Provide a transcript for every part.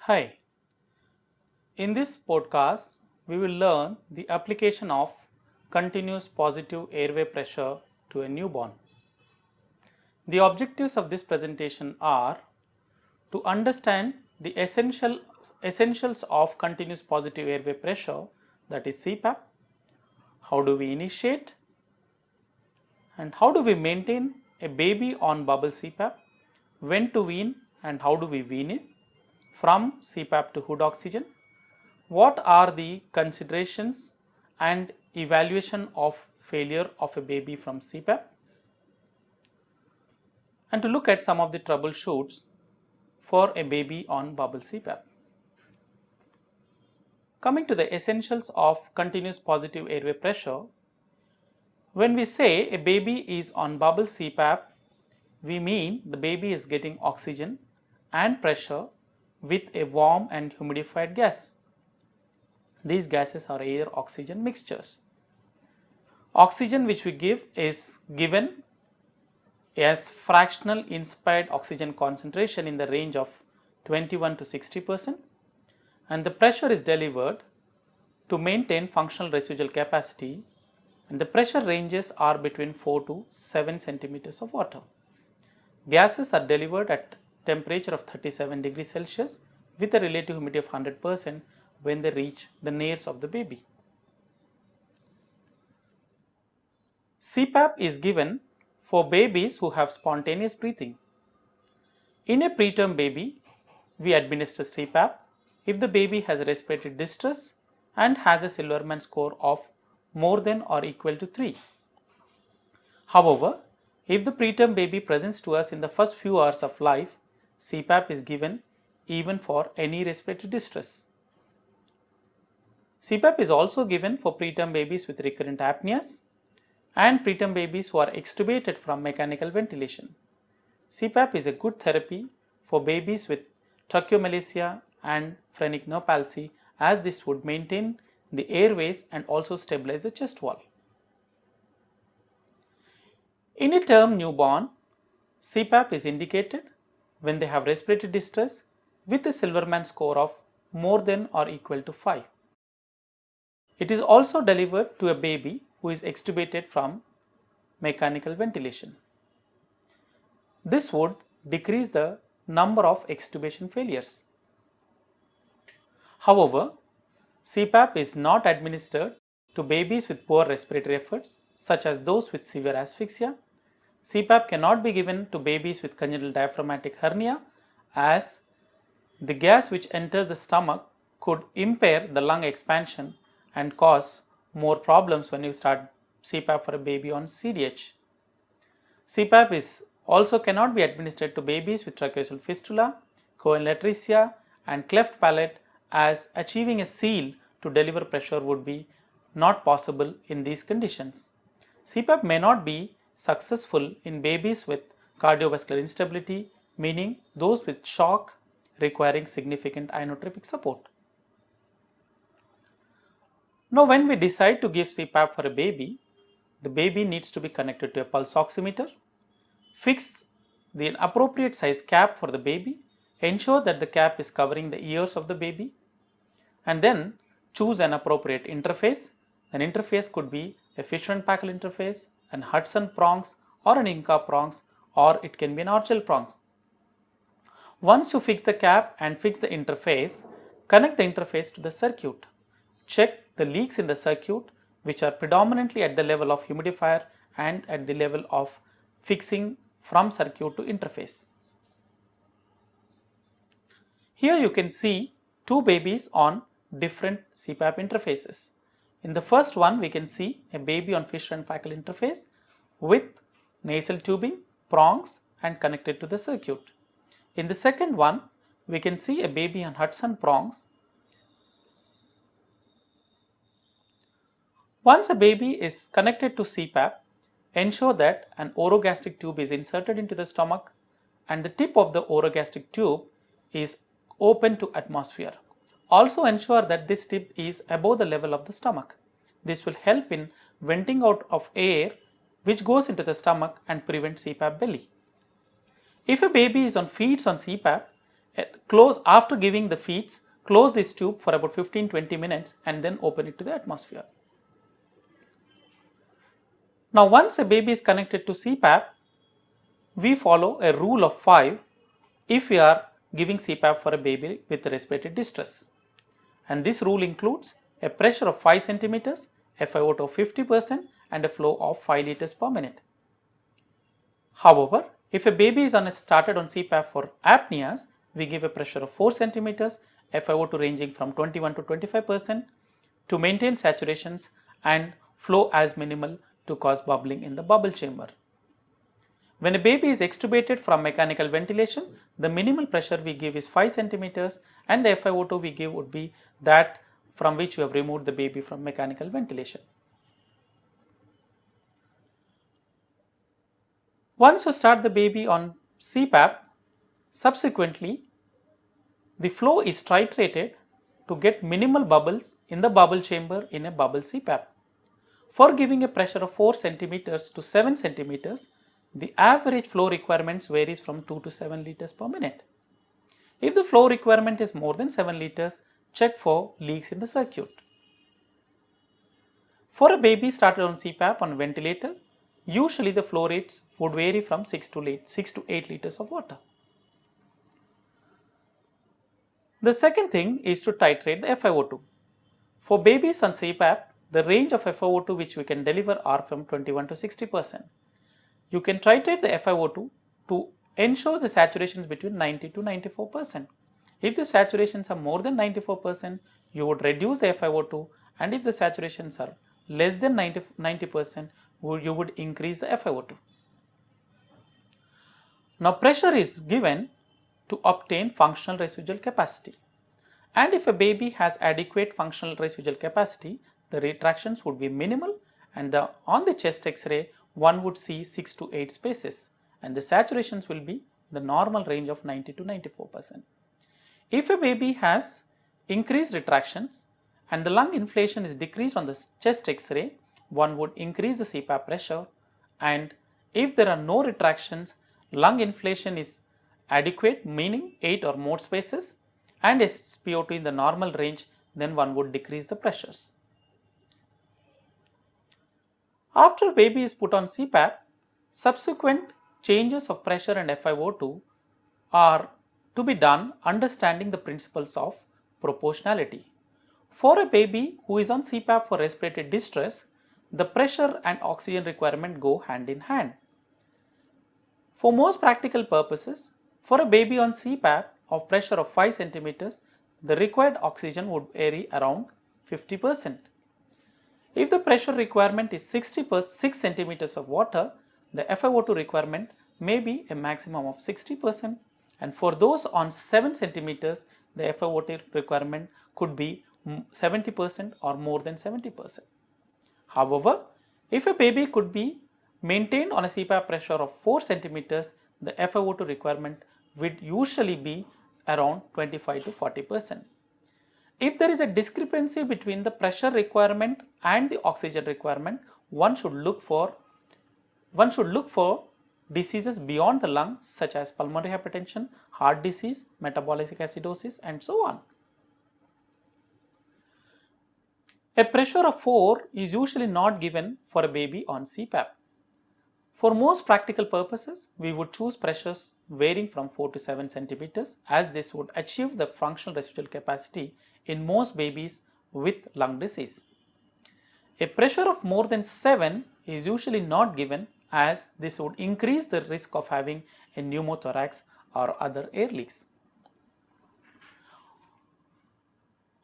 Hi, in this podcast, we will learn the application of continuous positive airway pressure to a newborn. The objectives of this presentation are to understand the essentials of continuous positive airway pressure, that is CPAP, how do we initiate, and how do we maintain a baby on bubble CPAP, when to wean and how do we wean it, from CPAP to hood oxygen, what are the considerations and evaluation of failure of a baby from CPAP, and to look at some of the troubleshoots for a baby on bubble CPAP. Coming to the essentials of continuous positive airway pressure, when we say a baby is on bubble CPAP, we mean the baby is getting oxygen and pressure with a warm and humidified gas. These gases are air oxygen mixtures. Oxygen which we give is given as fractional inspired oxygen concentration in the range of 21 to 60%, and the pressure is delivered to maintain functional residual capacity, and the pressure ranges are between 4 to 7 centimeters of water. Gases are delivered at temperature of 37 degrees Celsius with a relative humidity of 100% when they reach the nares of the baby. CPAP is given for babies who have spontaneous breathing. In a preterm baby, we administer CPAP if the baby has respiratory distress and has a Silverman score of more than or equal to 3. However, if the preterm baby presents to us in the first few hours of life, CPAP is given even for any respiratory distress. CPAP is also given for preterm babies with recurrent apneas and preterm babies who are extubated from mechanical ventilation. CPAP is a good therapy for babies with tracheomalacia and phrenic nerve palsy, as this would maintain the airways and also stabilize the chest wall. In a term newborn, CPAP is indicated when they have respiratory distress with a Silverman score of more than or equal to 5. It is also delivered to a baby who is extubated from mechanical ventilation. This would decrease the number of extubation failures. However, CPAP is not administered to babies with poor respiratory efforts, such as those with severe asphyxia. CPAP cannot be given to babies with congenital diaphragmatic hernia, as the gas which enters the stomach could impair the lung expansion and cause more problems when you start CPAP for a baby on CDH. CPAP also cannot be administered to babies with tracheal fistula, choanal atresia and cleft palate, as achieving a seal to deliver pressure would be not possible in these conditions. CPAP may not be successful in babies with cardiovascular instability, meaning those with shock requiring significant inotropic support. Now, when we decide to give CPAP for a baby, the baby needs to be connected to a pulse oximeter, fix the appropriate size cap for the baby, ensure that the cap is covering the ears of the baby, and then choose an appropriate interface. An interface could be a Fisher and Paykel interface, an Hudson prongs or an Inca prongs, or it can be an Orgel prongs. Once you fix the cap and fix the interface, connect the interface to the circuit. Check the leaks in the circuit, which are predominantly at the level of humidifier and at the level of fixing from circuit to interface. Here you can see two babies on different CPAP interfaces. In the first one, we can see a baby on Fisher and Paykel interface with nasal tubing, prongs and connected to the circuit. In the second one, we can see a baby on Hudson prongs. Once a baby is connected to CPAP, ensure that an orogastric tube is inserted into the stomach and the tip of the orogastric tube is open to atmosphere. Also ensure that this tip is above the level of the stomach. This will help in venting out of air which goes into the stomach and prevent CPAP belly. If a baby feeds on CPAP, Close after giving the feeds, close this tube for about 15-20 minutes and then open it to the atmosphere. Now once a baby is connected to CPAP, we follow a rule of 5 if we are giving CPAP for a baby with respiratory distress. And this rule includes a pressure of 5 centimeters, a FiO2 of 50% and a flow of 5 liters per minute. However, if a baby is started on CPAP for apneas, we give a pressure of 4 centimeters, a FiO2 ranging from 21 to 25% to maintain saturations and flow as minimal to cause bubbling in the bubble chamber. When a baby is extubated from mechanical ventilation, the minimal pressure we give is 5 centimeters and the FiO2 we give would be that from which you have removed the baby from mechanical ventilation. Once you start the baby on CPAP, subsequently the flow is titrated to get minimal bubbles in the bubble chamber in a bubble CPAP. For giving a pressure of 4 centimeters to 7 centimeters, the average flow requirements varies from 2 to 7 liters per minute. If the flow requirement is more than 7 liters, check for leaks in the circuit. For a baby started on CPAP on ventilator, usually the flow rates would vary from 6 to 8 liters of water. The second thing is to titrate the FiO2. For babies on CPAP, the range of FiO2 which we can deliver are from 21 to 60%. You can titrate the FiO2 to ensure the saturations between 90 to 94%. If the saturations are more than 94%, you would reduce the FiO2, and if the saturations are less than 90%, you would increase the FiO2. Now pressure is given to obtain functional residual capacity, and if a baby has adequate functional residual capacity, the retractions would be minimal, and on the chest X-ray one would see 6 to 8 spaces, and the saturations will be the normal range of 90 to 94%. If a baby has increased retractions and the lung inflation is decreased on the chest X-ray, one would increase the CPAP pressure, and if there are no retractions, lung inflation is adequate, meaning 8 or more spaces, and SpO2 in the normal range, then one would decrease the pressures. After baby is put on CPAP, subsequent changes of pressure and FiO2 are to be done understanding the principles of proportionality. For a baby who is on CPAP for respiratory distress, the pressure and oxygen requirement go hand in hand. For most practical purposes, for a baby on CPAP of pressure of 5 centimeters, the required oxygen would vary around 50%. If the pressure requirement is 6 centimeters of water, the FiO2 requirement may be a maximum of 60%, and for those on 7 centimeters, the FiO2 requirement could be 70% or more than 70%. However, if a baby could be maintained on a CPAP pressure of 4 centimeters, the FiO2 requirement would usually be around 25 to 40%. If there is a discrepancy between the pressure requirement and the oxygen requirement, one should look for diseases beyond the lung such as pulmonary hypertension, heart disease, metabolic acidosis, and so on. A pressure of 4 is usually not given for a baby on CPAP. For most practical purposes, we would choose pressures varying from 4 to 7 centimeters, as this would achieve the functional residual capacity in most babies with lung disease. A pressure of more than 7 is usually not given, as this would increase the risk of having a pneumothorax or other air leaks.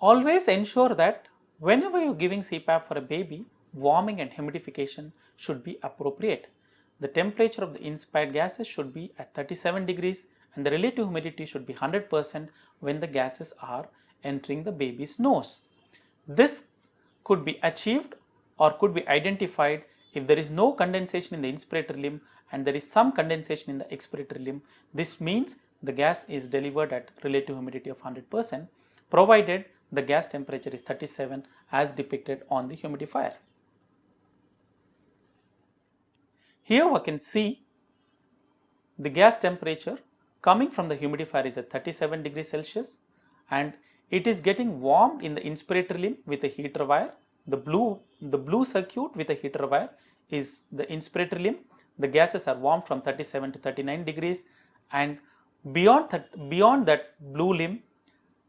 Always ensure that whenever you are giving CPAP for a baby, warming and humidification should be appropriate. The temperature of the inspired gases should be at 37 degrees and the relative humidity should be 100% when the gases are entering the baby's nose. This could be achieved or could be identified if there is no condensation in the inspiratory limb and there is some condensation in the expiratory limb. This means the gas is delivered at relative humidity of 100%, provided the gas temperature is 37 as depicted on the humidifier. Here we can see the gas temperature coming from the humidifier is at 37 degrees Celsius, and it is getting warmed in the inspiratory limb with a heater wire. The blue circuit with a heater wire is the inspiratory limb. The gases are warmed from 37 to 39 degrees, and beyond that blue limb,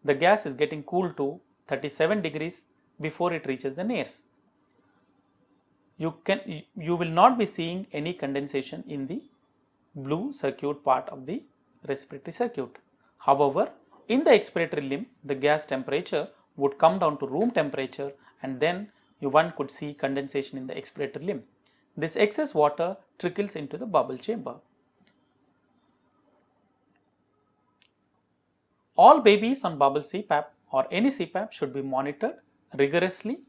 the gas is getting cooled to 37 degrees before it reaches the nares. You will not be seeing any condensation in the blue circuit part of the respiratory circuit. However, in the expiratory limb, the gas temperature would come down to room temperature, and then one could see condensation in the expiratory limb. This excess water trickles into the bubble chamber. All babies on bubble CPAP or any CPAP should be monitored rigorously,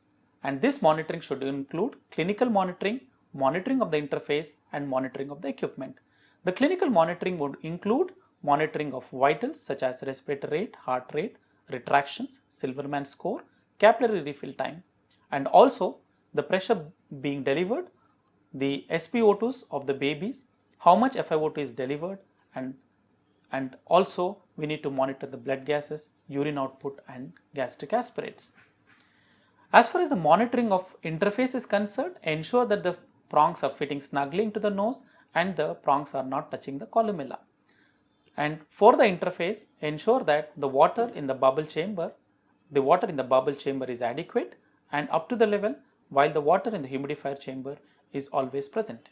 and this monitoring should include clinical monitoring, monitoring of the interface, and monitoring of the equipment. The clinical monitoring would include monitoring of vitals such as respiratory rate, heart rate, retractions, Silverman score, capillary refill time, and also the pressure being delivered, the SpO2s of the babies, how much FiO2 is delivered, and also we need to monitor the blood gases, urine output, and gastric aspirates. As far as the monitoring of interface is concerned, ensure that the prongs are fitting snugly into the nose and the prongs are not touching the columella. And for the interface, ensure that the water in the bubble chamber is adequate and up to the level, while the water in the humidifier chamber is always present.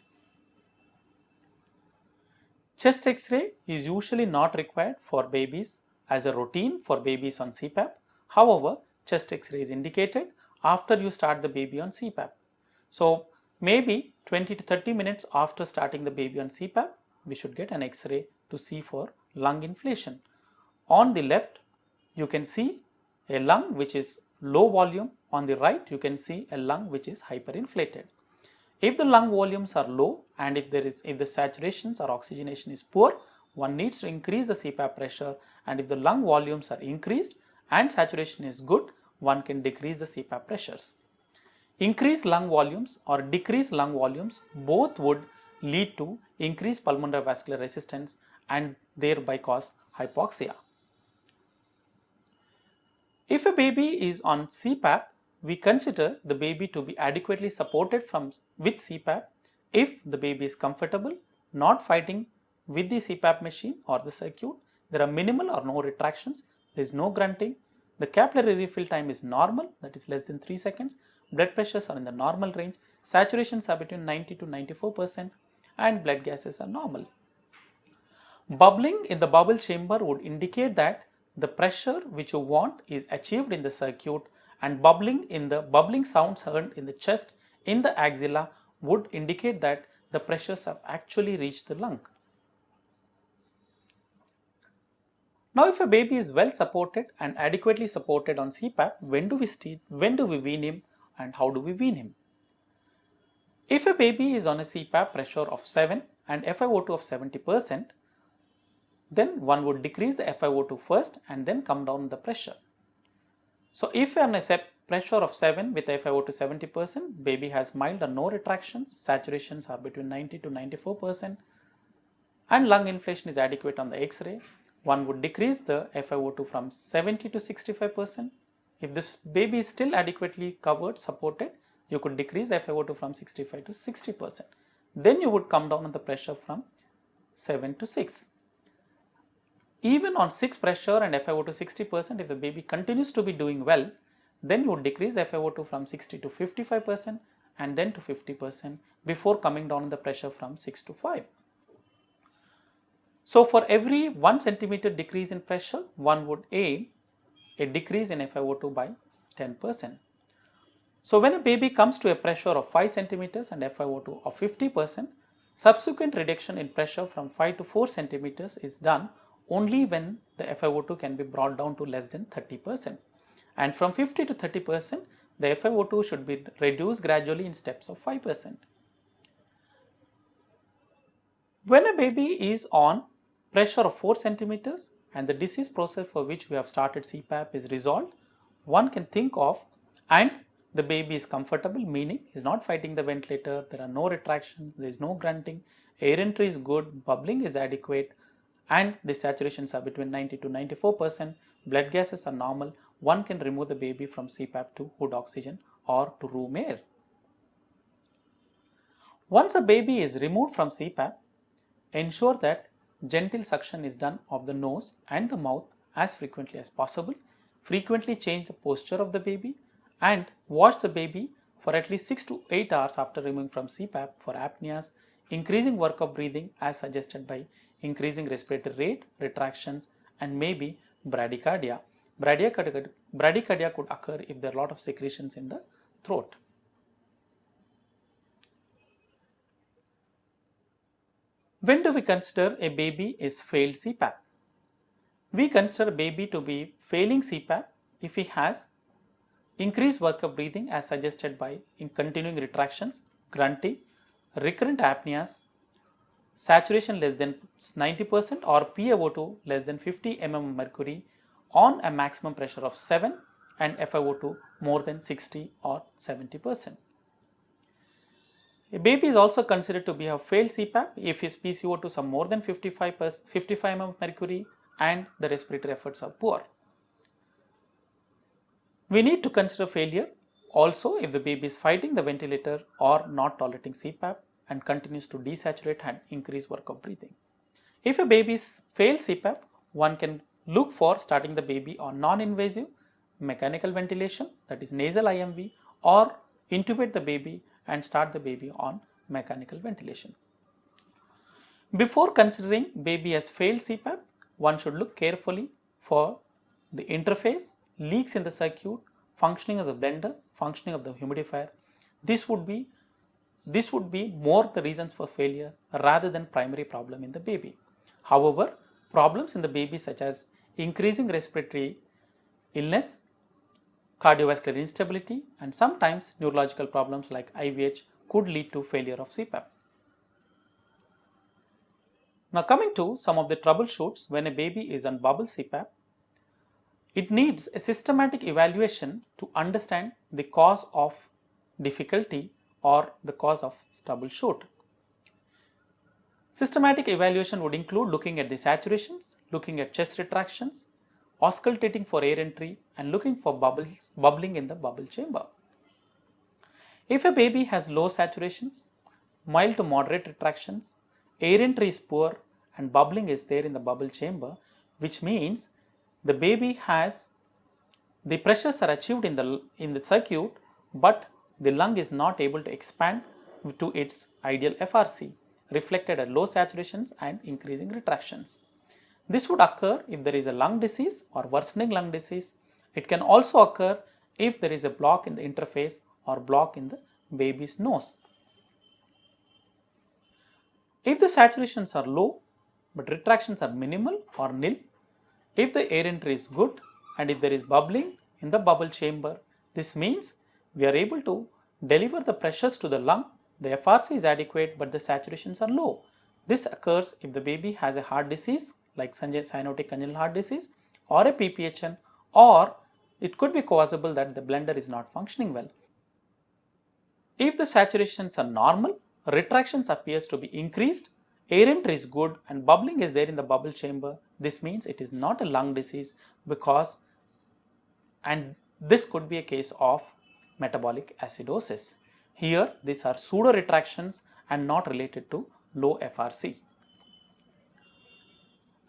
Chest X-ray is usually not required for babies as a routine for babies on CPAP. However, chest X-ray is indicated after you start the baby on CPAP. So maybe 20 to 30 minutes after starting the baby on CPAP, we should get an X-ray to see for lung inflation. On the left, you can see a lung which is low volume. On the right, you can see a lung which is hyperinflated. If the lung volumes are low and if the saturations or oxygenation is poor, one needs to increase the CPAP pressure, and if the lung volumes are increased and saturation is good, one can decrease the CPAP pressures. Increased lung volumes or decreased lung volumes both would lead to increased pulmonary vascular resistance and thereby cause hypoxia. If a baby is on CPAP, we consider the baby to be adequately supported with CPAP if the baby is comfortable, not fighting with the CPAP machine or the circuit. There are minimal or no retractions, there is no grunting, the capillary refill time is normal, that is less than 3 seconds, blood pressures are in the normal range, saturations are between 90 to 94%, and blood gases are normal. Bubbling in the bubble chamber would indicate that the pressure which you want is achieved in the circuit, and bubbling sounds heard in the chest, in the axilla, would indicate that the pressures have actually reached the lung. Now, if a baby is well supported and adequately supported on CPAP, when do we wean him, and how do we wean him? If a baby is on a CPAP pressure of 7 and FiO2 of 70%, then one would decrease the FiO2 first and then come down the pressure. So if on a pressure of 7 with FiO2 70%, baby has mild or no retractions, saturations are between 90 to 94%, and lung inflation is adequate on the X-ray, one would decrease the FiO2 from 70 to 65%. If this baby is still adequately covered, supported, you could decrease the FiO2 from 65 to 60%. Then you would come down on the pressure from 7 to 6. Even on 6 pressure and FiO2 60%, if the baby continues to be doing well, then you would decrease FiO2 from 60 to 55% and then to 50% before coming down the pressure from 6 to 5. So for every 1 centimeter decrease in pressure, one would aim a decrease in FiO2 by 10%. So when a baby comes to a pressure of 5 centimeters and FiO2 of 50%, subsequent reduction in pressure from 5 to 4 centimeters is done only when the FiO2 can be brought down to less than 30%. And from 50 to 30%, the FiO2 should be reduced gradually in steps of 5%. When a baby is on pressure of 4 centimeters and the disease process for which we have started CPAP is resolved, one can think of, and the baby is comfortable, meaning is not fighting the ventilator, there are no retractions, there is no grunting, air entry is good, bubbling is adequate, and the saturations are between 90 to 94%, blood gases are normal, one can remove the baby from CPAP to hood oxygen or to room air. Once a baby is removed from CPAP, ensure that gentle suction is done of the nose and the mouth as frequently as possible. Frequently change the posture of the baby and watch the baby for at least 6 to 8 hours after removing from CPAP for apneas, increasing work of breathing as suggested by increasing respiratory rate, retractions, and maybe bradycardia. Bradycardia could occur if there are a lot of secretions in the throat. When do we consider a baby is failed CPAP? We consider a baby to be failing CPAP if he has increased work of breathing as suggested by continuing retractions, grunting, recurrent apneas, saturation less than 90% or PaO2 less than 50 mm of mercury on a maximum pressure of 7 and FiO2 more than 60 or 70%. A baby is also considered to be a failed CPAP if his PCO2s are more than 55 mm of mercury and the respiratory efforts are poor. We need to consider failure also if the baby is fighting the ventilator or not tolerating CPAP and continues to desaturate and increase work of breathing. If a baby fails CPAP, one can look for starting the baby on non-invasive mechanical ventilation, that is nasal IMV, or intubate the baby and start the baby on mechanical ventilation. Before considering baby has failed CPAP, one should look carefully for the interface, leaks in the circuit, functioning of the blender, functioning of the humidifier. This would be more the reasons for failure rather than primary problem in the baby. However, problems in the baby such as increasing respiratory illness, cardiovascular instability, and sometimes neurological problems like IVH could lead to failure of CPAP. Now coming to some of the troubleshoots when a baby is on bubble CPAP, it needs a systematic evaluation to understand the cause of difficulty or the cause of troubleshoot. Systematic evaluation would include looking at the saturations, looking at chest retractions, auscultating for air entry, and looking for bubbling in the bubble chamber. If a baby has low saturations, mild to moderate retractions, air entry is poor and bubbling is there in the bubble chamber, which means the baby has the pressures are achieved in the circuit, but the lung is not able to expand to its ideal FRC, reflected at low saturations and increasing retractions. This would occur if there is a lung disease or worsening lung disease. It can also occur if there is a block in the interface or block in the baby's nose. If the saturations are low but retractions are minimal or nil, if the air entry is good and if there is bubbling in the bubble chamber, this means we are able to deliver the pressures to the lung, the FRC is adequate but the saturations are low. This occurs if the baby has a heart disease like cyanotic congenital heart disease or a PPHN, or it could be causable that the blender is not functioning well. If the saturations are normal, retractions appears to be increased, air entry is good and bubbling is there in the bubble chamber, this means it is not a lung disease and this could be a case of metabolic acidosis. Here these are pseudo retractions and not related to low FRC.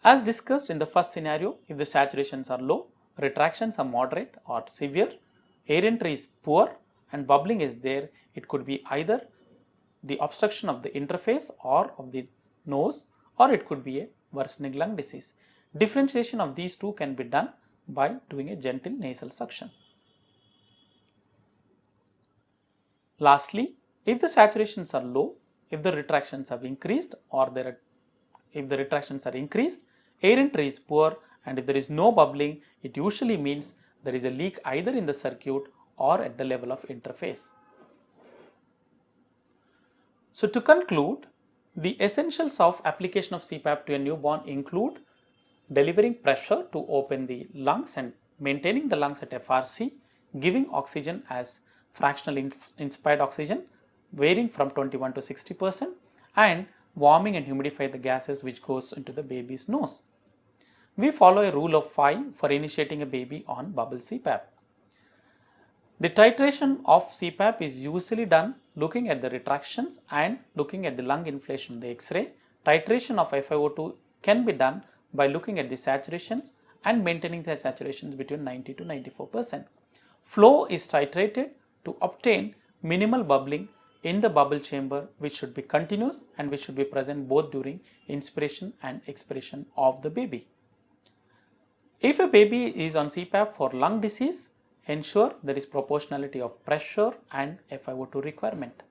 As discussed in the first scenario, if the saturations are low, retractions are moderate or severe, air entry is poor and bubbling is there, it could be either the obstruction of the interface or of the nose, or it could be a worsening lung disease. Differentiation of these two can be done by doing a gentle nasal suction. Lastly, if the saturations are low, if the retractions have increased or if the retractions are increased, air entry is poor, and if there is no bubbling, it usually means there is a leak either in the circuit or at the level of interface. So to conclude, the essentials of application of CPAP to a newborn include delivering pressure to open the lungs and maintaining the lungs at FRC, giving oxygen as fractional inspired oxygen varying from 21 to 60%, and warming and humidify the gases which goes into the baby's nose. We follow a rule of 5 for initiating a baby on bubble CPAP. The titration of CPAP is usually done looking at the retractions and looking at the lung inflation in the X-ray. Titration of FiO2 can be done by looking at the saturations and maintaining the saturations between 90 to 94%. Flow is titrated to obtain minimal bubbling in the bubble chamber, which should be continuous and which should be present both during inspiration and expiration of the baby. If a baby is on CPAP for lung disease, ensure there is proportionality of pressure and FiO2 requirement.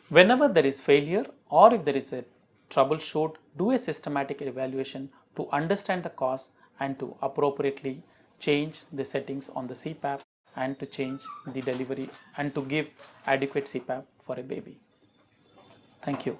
Whenever there is failure or if there is a troubleshoot, do a systematic evaluation to understand the cause and to appropriately change the settings on the CPAP and to change the delivery and to give adequate CPAP for a baby. Thank you.